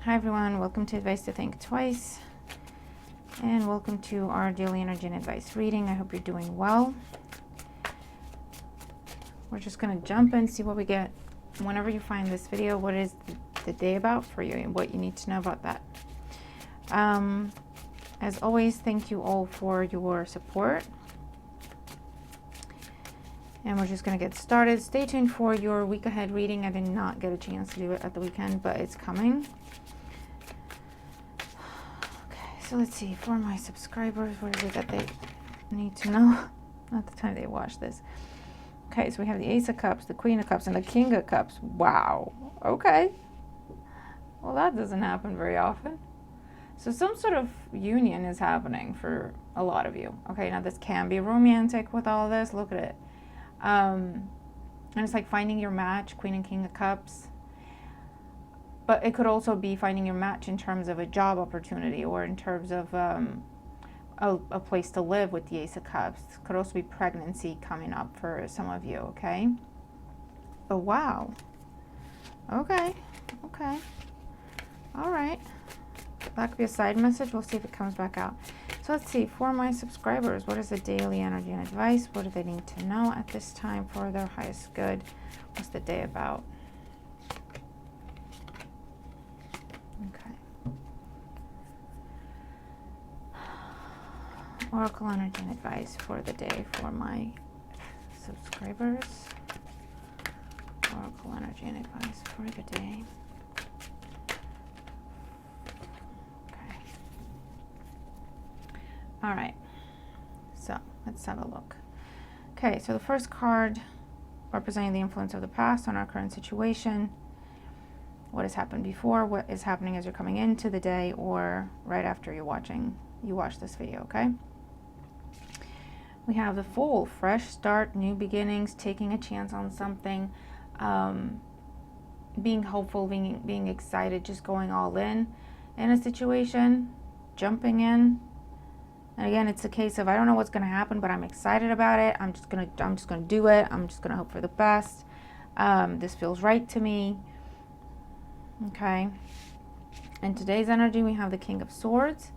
Hi everyone, welcome to Advice to Think Twice, and welcome to our daily energy and advice reading. I hope you're doing well. We're just going to jump in, see what we get. Whenever you find this video, what is the day about for you and what you need to know about that. As always, thank you all for your support. And we're just going to get started. Stay tuned for your week ahead reading. I did not get a chance to do it at the weekend, but it's coming. So let's see, for my subscribers, what is it that they need to know at the time they watch this? Okay, so we have the Ace of Cups, the Queen of Cups, and the King of Cups. Wow. Okay. Well, that doesn't happen very often. So some sort of union is happening for a lot of you. Okay, now this can be romantic with all this. Look at it. And it's like finding your match, Queen and King of Cups. But it could also be finding your match in terms of a job opportunity or in terms of a place to live with the Ace of Cups. It could also be pregnancy coming up for some of you, okay? Oh, wow. Okay. All right. That could be a side message. We'll see if it comes back out. So let's see. For my subscribers, what is the daily energy and advice? What do they need to know at this time for their highest good? What's the day about? Okay. Oracle energy and advice for the day for my subscribers. Oracle energy and advice for the day. Okay. All right. So let's have a look. Okay, so the first card representing the influence of the past on our current situation. What has happened before, what is happening as you're coming into the day or right after you watch this video, okay? We have the Fool, fresh start, new beginnings, taking a chance on something, being hopeful, being excited, just going all in a situation, jumping in. And again, it's a case of I don't know what's going to happen, but I'm excited about it. I'm just going to do it. I'm just going to hope for the best. This feels right to me. Okay, in today's energy, we have the King of Swords.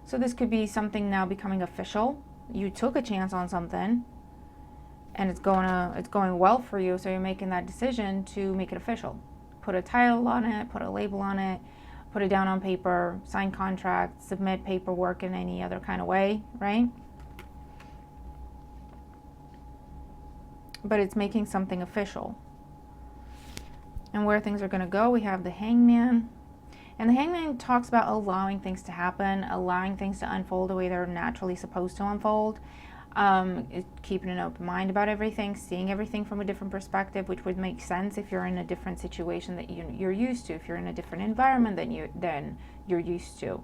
So this could be something now becoming official. You took a chance on something, and it's going well for you. So you're making that decision to make it official. Put a title on it, put a label on it, put it down on paper, sign contracts, submit paperwork in any other kind of way, right? But it's making something official. And where things are going to go, we have the Hangman. And the Hangman talks about allowing things to happen, allowing things to unfold the way they're naturally supposed to unfold, keeping an open mind about everything, seeing everything from a different perspective, which would make sense if you're in a different situation that you're used to, if you're in a different environment than you're used to.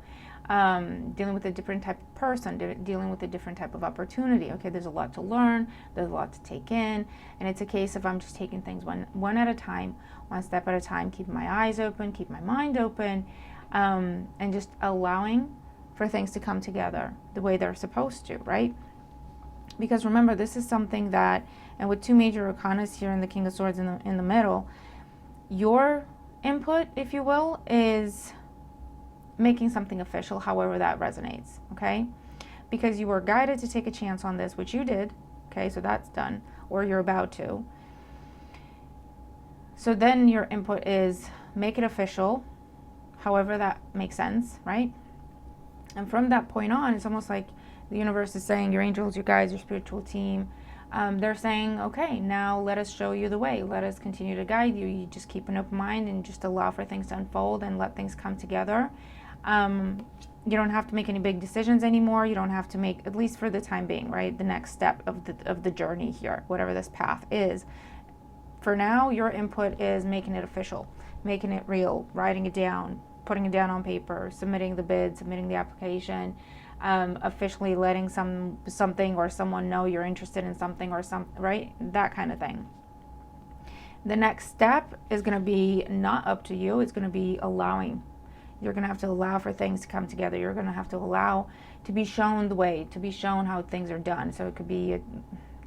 Dealing with a different type of person, dealing with a different type of opportunity. Okay, there's a lot to learn, there's a lot to take in, and it's a case of I'm just taking things one at a time, one step at a time, keeping my eyes open, keep my mind open, and just allowing for things to come together the way they're supposed to, right? Because remember, this is something that, and with two major arcanas here in the King of Swords in the middle, your input, if you will, is making something official, however that resonates, okay? Because you were guided to take a chance on this, which you did, okay, so that's done, or you're about to. So then your input is make it official, however that makes sense, right? And from that point on, it's almost like the universe is saying, your angels, your guides, your spiritual team, they're saying, okay, now let us show you the way. Let us continue to guide you. You just keep an open mind and just allow for things to unfold and let things come together. You don't have to make any big decisions anymore. You don't have to make, at least for the time being, right, the next step of the journey here, whatever this path is. For now, your input is making it official, making it real, writing it down, putting it down on paper, submitting the bid, submitting the application, officially letting something or someone know you're interested in something or right? That kind of thing. The next step is going to be not up to you. It's going to be allowing. You're going to have to allow for things to come together. You're going to have to allow to be shown the way, to be shown how things are done. So it could be a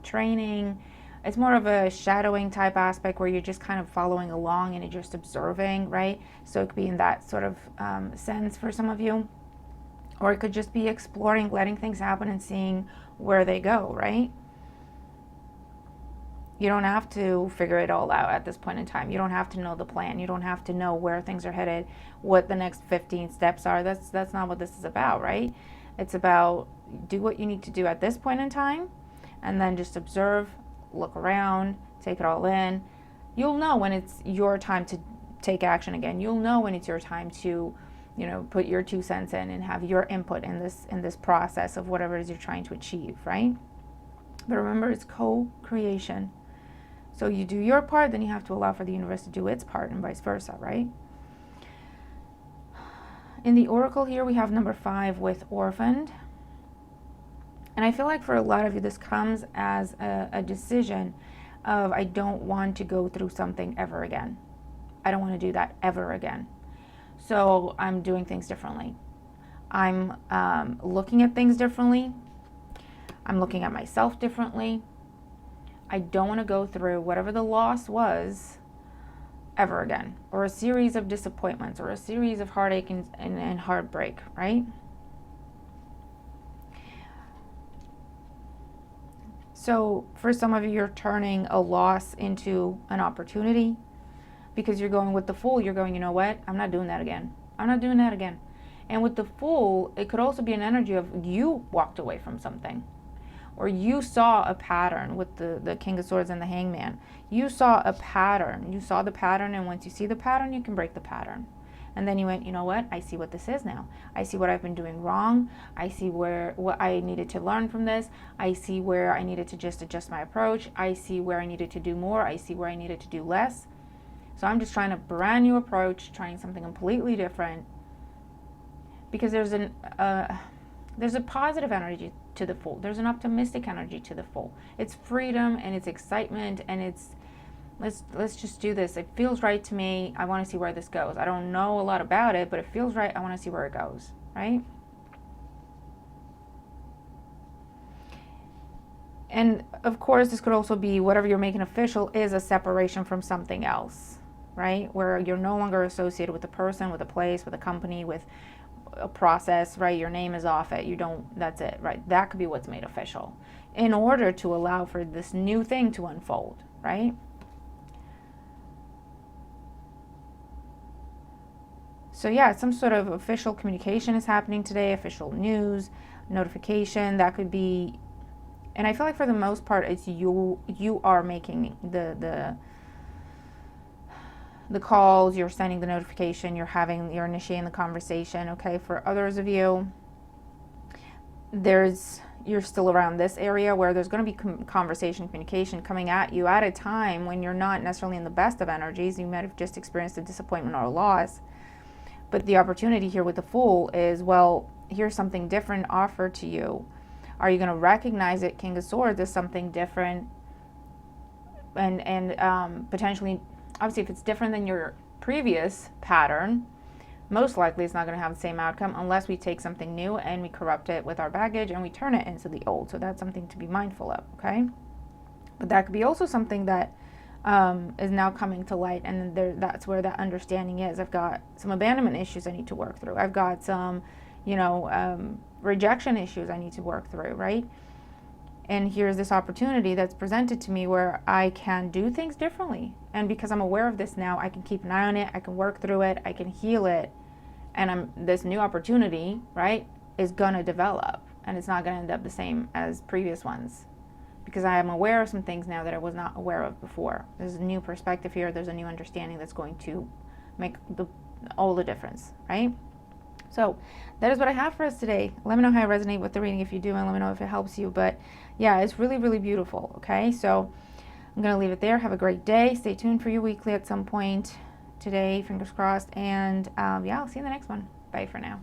training, It's more of a shadowing type aspect where you're just kind of following along and you're just observing, right? So it could be in that sort of sense for some of you. Or it could just be exploring, letting things happen and seeing where they go, right? You don't have to figure it all out at this point in time. You don't have to know the plan. You don't have to know where things are headed, what the next 15 steps are. That's not what this is about, right? It's about do what you need to do at this point in time and then just observe, look around, take it all in. You'll know when it's your time to take action again. You'll know when it's your time to, put your 2 cents in and have your input in this process of whatever it is you're trying to achieve, right? But remember, it's co-creation. So you do your part, then you have to allow for the universe to do its part and vice versa, right? In the oracle here, we have number 5 with orphaned. And I feel like for a lot of you, this comes as a decision of I don't want to go through something ever again. I don't want to do that ever again. So I'm doing things differently. I'm looking at things differently. I'm looking at myself differently. I don't want to go through whatever the loss was ever again, or a series of disappointments, or a series of heartache and heartbreak, right? So for some of you, you're turning a loss into an opportunity because you're going with the Fool. You're going, you know what? I'm not doing that again. I'm not doing that again. And with the Fool, it could also be an energy of you walked away from something. Or you saw a pattern with the King of Swords and the Hangman. You saw a pattern. You saw the pattern, and once you see the pattern, you can break the pattern. And then you went, you know what? I see what this is now. I see what I've been doing wrong. I see what I needed to learn from this. I see where I needed to just adjust my approach. I see where I needed to do more. I see where I needed to do less. So I'm just trying a brand new approach, trying something completely different. Because there's a positive energy to the Fool. There's an optimistic energy to the Fool. It's freedom and it's excitement and it's let's just do this. It feels right to me. I want to see where this goes. I don't know a lot about it, but it feels right. I want to see where it goes, right? And of course, this could also be whatever you're making official is a separation from something else, right? Where you're no longer associated with a person, with a place, with a company, with a process, right? Your name is off it. That's it, right? That could be what's made official in order to allow for this new thing to unfold, right? So yeah, some sort of official communication is happening today, official news, notification, that could be, and I feel like for the most part, it's you are making the calls, you're sending the notification, you're initiating the conversation, okay? For others of you, you're still around this area where there's going to be conversation, communication coming at you at a time when you're not necessarily in the best of energies. You might have just experienced a disappointment or a loss. But the opportunity here with the Fool is, well, here's something different offered to you. Are you going to recognize it, King of Swords, as something different and potentially, obviously, if it's different than your previous pattern, most likely it's not going to have the same outcome unless we take something new and we corrupt it with our baggage and we turn it into the old. So that's something to be mindful of, okay? But that could be also something that is now coming to light, and that's where that understanding is. I've got some abandonment issues I need to work through. I've got some, rejection issues I need to work through, right? And here's this opportunity that's presented to me where I can do things differently. And because I'm aware of this now, I can keep an eye on it, I can work through it, I can heal it, and this new opportunity, right, is gonna develop, and it's not gonna end up the same as previous ones. Because I am aware of some things now that I was not aware of before. There's a new perspective here. There's a new understanding that's going to make all the difference, right? So that is what I have for us today. Let me know how I resonate with the reading if you do, and let me know if it helps you. But yeah, it's really, really beautiful, okay? So I'm going to leave it there. Have a great day. Stay tuned for your weekly at some point today, fingers crossed. And yeah, I'll see you in the next one. Bye for now.